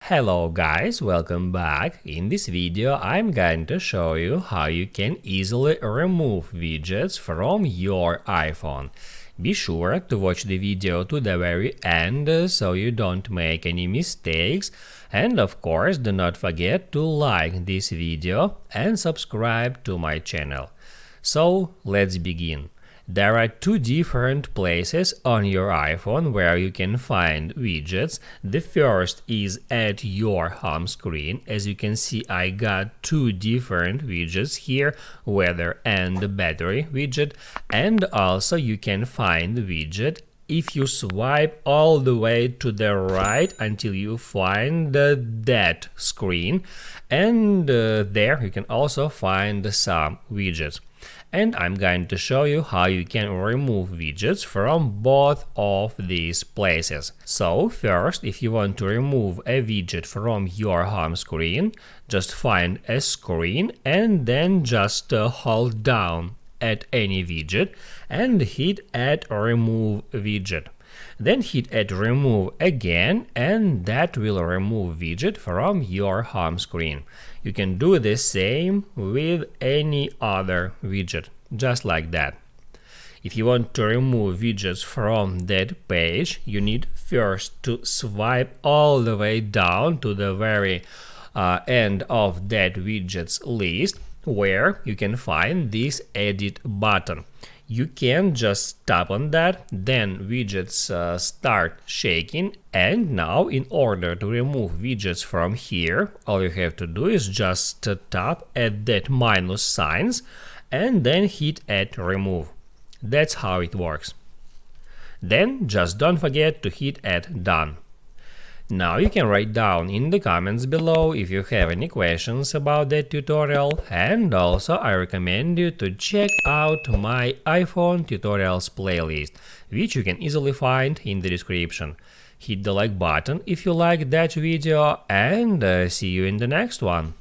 Hello guys, welcome back. In this video I'm going to show you how you can easily remove widgets from your iPhone. Be sure to watch the video to the very end so you don't make any mistakes, and of course do not forget to like this video and subscribe to my channel. So let's begin. There are two different places on your iPhone where you can find widgets. The first is at your home screen. As you can see, I got two different widgets here, weather and battery widget, and also you can find the widget if you swipe all the way to the right until you find that screen, and there you can also find some widgets. And I'm going to show you how you can remove widgets from both of these places. So first, if you want to remove a widget from your home screen, just find a screen and then just hold down at any widget and hit add remove widget. Then hit add remove again, and that will remove widget from your home screen. You can do the same with any other widget, just like that. If you want to remove widgets from that page, you need first to swipe all the way down to the very end of that widgets list, where you can find this edit button. You can just tap on that, then widgets start shaking, and now in order to remove widgets from here, all you have to do is just tap at that minus signs and then hit add remove. That's how it works. Then just don't forget to hit add done. Now you can write down in the comments below if you have any questions about that tutorial, and also I recommend you to check out my iPhone tutorials playlist, which you can easily find in the description. Hit the like button if you like that video, and see you in the next one.